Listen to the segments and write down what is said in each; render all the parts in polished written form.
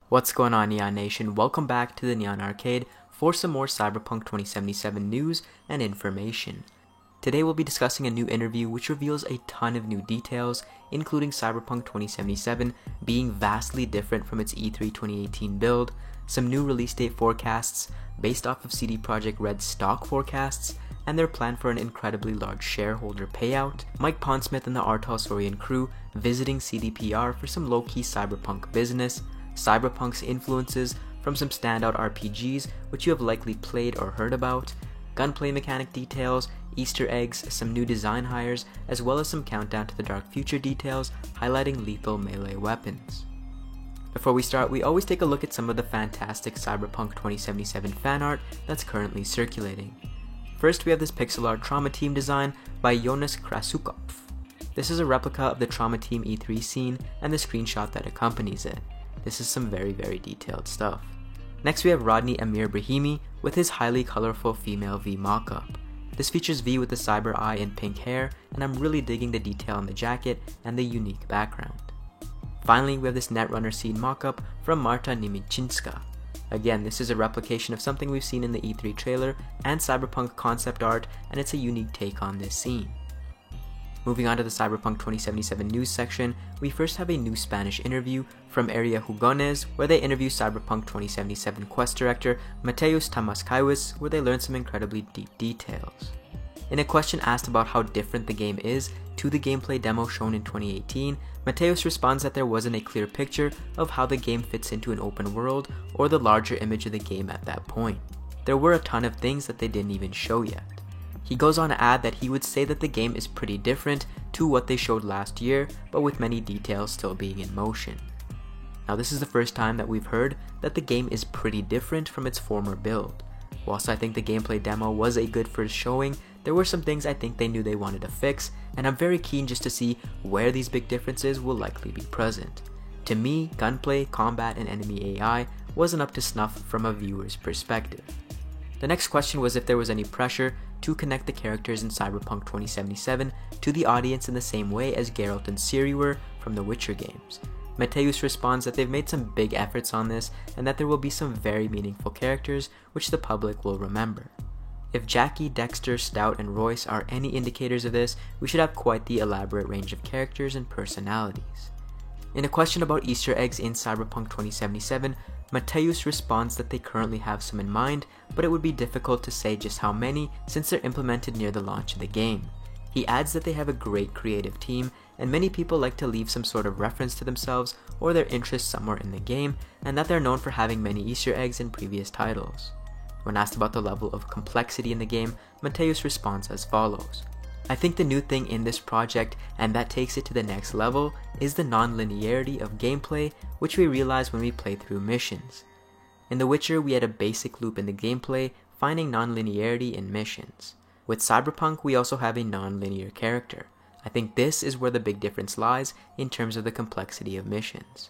What's going on, Neon Nation? Welcome back to the Neon Arcade for some more Cyberpunk 2077 news and information. Today we'll be discussing a new interview which reveals a ton of new details, including Cyberpunk 2077 being vastly different from its E3 2018 build, some new release date forecasts based off of CD Projekt Red's stock forecasts, and their plan for an incredibly large shareholder payout, Mike Pondsmith and the R. Talsorian crew visiting CDPR for some low-key cyberpunk business, Cyberpunk's influences from some standout RPGs which you have likely played or heard about, gunplay mechanic details, Easter eggs, some new design hires, as well as some countdown to the dark future details highlighting lethal melee weapons. Before we start, we always take a look at some of the fantastic Cyberpunk 2077 fan art that's currently circulating. First, we have this pixel art Trauma Team design by Jonas Krasukov. This is a replica of the Trauma Team E3 scene and the screenshot that accompanies it. This is some very detailed stuff. Next we have Rodney Amir Brahimi with his highly colorful female V mockup. This features V with the cyber eye and pink hair, and I'm really digging the detail on the jacket and the unique background. Finally, we have this Netrunner scene mockup from Marta Nimichinska. Again, this is a replication of something we've seen in the E3 trailer and Cyberpunk concept art, and it's a unique take on this scene. Moving on to the Cyberpunk 2077 news section, we first have a new Spanish interview from Area Jugones, where they interview Cyberpunk 2077 quest director Mateusz Tamaskaiwis, where they learn some incredibly deep details. In a question asked about how different the game is to the gameplay demo shown in 2018, Mateusz responds that there wasn't a clear picture of how the game fits into an open world or the larger image of the game at that point. There were a ton of things that they didn't even show yet. He goes on to add that he would say that the game is pretty different to what they showed last year, but with many details still being in motion. Now this is the first time that we've heard that the game is pretty different from its former build. Whilst I think the gameplay demo was a good first showing, there were some things I think they knew they wanted to fix, and I'm very keen just to see where these big differences will likely be present. To me, gunplay, combat, and enemy AI wasn't up to snuff from a viewer's perspective. The next question was if there was any pressure to connect the characters in Cyberpunk 2077 to the audience in the same way as Geralt and Ciri were from the Witcher games. Mateusz responds that they've made some big efforts on this and that there will be some very meaningful characters which the public will remember. If Jackie, Dexter, Stout, and Royce are any indicators of this, we should have quite the elaborate range of characters and personalities. In a question about Easter eggs in Cyberpunk 2077, Mateusz responds that they currently have some in mind, but it would be difficult to say just how many since they're implemented near the launch of the game. He adds that they have a great creative team, and many people like to leave some sort of reference to themselves or their interests somewhere in the game, and that they're known for having many Easter eggs in previous titles. When asked about the level of complexity in the game, Mateusz responds as follows. I think the new thing in this project, and that takes it to the next level, is the non-linearity of gameplay, which we realize when we play through missions. In The Witcher, we had a basic loop in the gameplay, finding non-linearity in missions. With Cyberpunk, we also have a non-linear character. I think this is where the big difference lies in terms of the complexity of missions.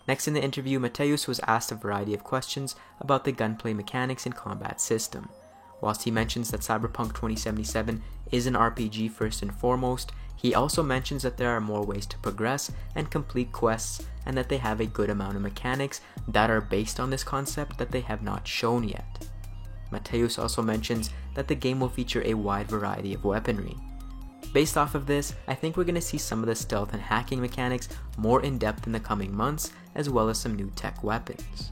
Next in the interview, Mateusz was asked a variety of questions about the gunplay mechanics and combat system. Whilst he mentions that Cyberpunk 2077 is an RPG first and foremost, he also mentions that there are more ways to progress and complete quests, and that they have a good amount of mechanics that are based on this concept that they have not shown yet. Mateusz also mentions that the game will feature a wide variety of weaponry. Based off of this, I think we're going to see some of the stealth and hacking mechanics more in depth in the coming months, as well as some new tech weapons.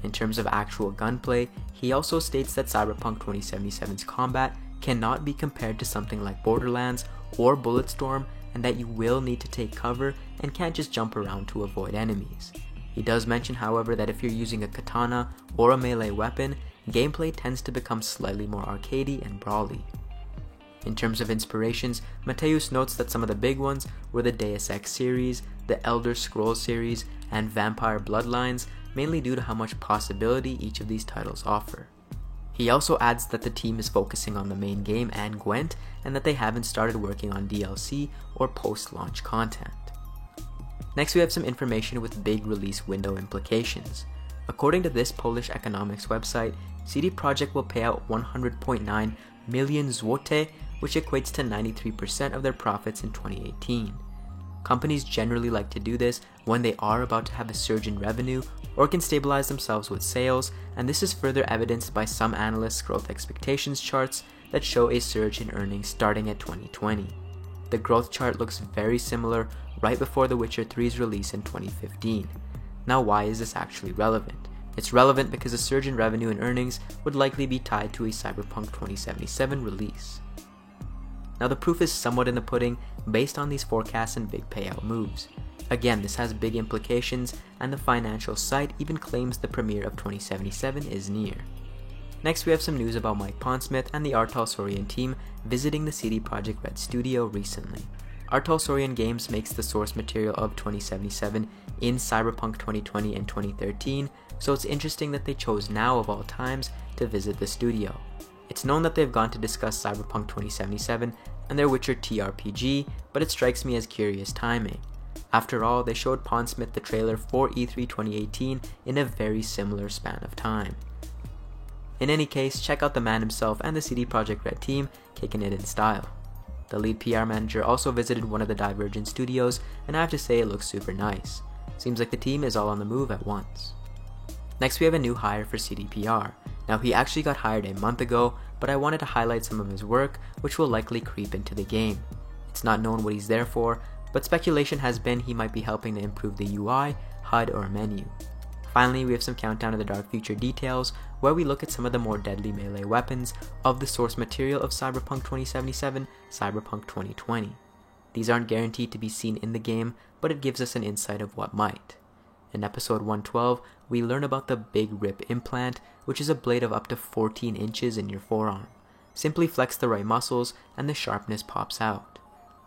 In terms of actual gunplay, he also states that Cyberpunk 2077's combat cannot be compared to something like Borderlands or Bulletstorm, and that you will need to take cover and can't just jump around to avoid enemies. He does mention, however, that if you're using a katana or a melee weapon, gameplay tends to become slightly more arcadey and brawly. In terms of inspirations, Mateusz notes that some of the big ones were the Deus Ex series, the Elder Scrolls series, and Vampire Bloodlines, mainly due to how much possibility each of these titles offer. He also adds that the team is focusing on the main game and Gwent, and that they haven't started working on DLC or post-launch content. Next we have some information with big release window implications. According to this Polish economics website, CD Projekt will pay out 100.9 million złote, which equates to 93% of their profits in 2018. Companies generally like to do this when they are about to have a surge in revenue or can stabilize themselves with sales, and this is further evidenced by some analysts' growth expectations charts that show a surge in earnings starting at 2020. The growth chart looks very similar right before The Witcher 3's release in 2015. Now, why is this actually relevant? It's relevant because a surge in revenue and earnings would likely be tied to a Cyberpunk 2077 release. Now, the proof is somewhat in the pudding based on these forecasts and big payout moves. Again, this has big implications, and the financial site even claims the premiere of 2077 is near. Next, we have some news about Mike Pondsmith and the R. Talsorian team visiting the CD Projekt Red studio recently. R. Talsorian Games makes the source material of 2077 in Cyberpunk 2020 and 2013, so it's interesting that they chose now of all times to visit the studio. It's known that they've gone to discuss Cyberpunk 2077 and their Witcher TRPG, but it strikes me as curious timing. After all, they showed Pondsmith the trailer for E3 2018 in a very similar span of time. In any case, check out the man himself and the CD Projekt Red team kicking it in style. The lead PR manager also visited one of the Divergent studios, and I have to say it looks super nice. Seems like the team is all on the move at once. Next, we have a new hire for CDPR. Now, he actually got hired a month ago, but I wanted to highlight some of his work, which will likely creep into the game. It's not known what he's there for, but speculation has been he might be helping to improve the UI, HUD, or menu. Finally, we have some Countdown to the Dark Future details, where we look at some of the more deadly melee weapons of the source material of Cyberpunk 2077, Cyberpunk 2020. These aren't guaranteed to be seen in the game, but it gives us an insight of what might. In episode 112, we learn about the Big Rip implant, which is a blade of up to 14 inches in your forearm. Simply flex the right muscles and the sharpness pops out.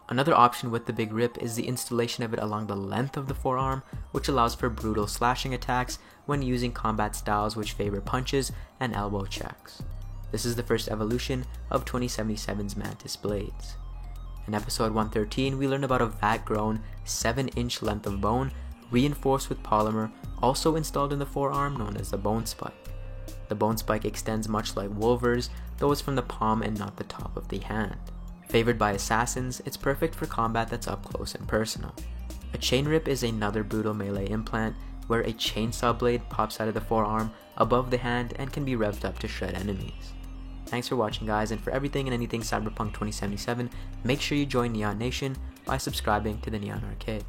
Another option with the Big Rip is the installation of it along the length of the forearm, which allows for brutal slashing attacks when using combat styles which favor punches and elbow checks. This is the first evolution of 2077's Mantis blades. In episode 113, we learn about a vat-grown 7-inch length of bone reinforced with polymer, also installed in the forearm, known as the bone spike. The bone spike extends much like Wolver's, though it's from the palm and not the top of the hand. Favored by assassins, it's perfect for combat that's up close and personal. A chain rip is another brutal melee implant, where a chainsaw blade pops out of the forearm above the hand and can be revved up to shred enemies. Thanks for watching, guys, and for everything and anything Cyberpunk 2077, make sure you join Neon Nation by subscribing to the Neon Arcade.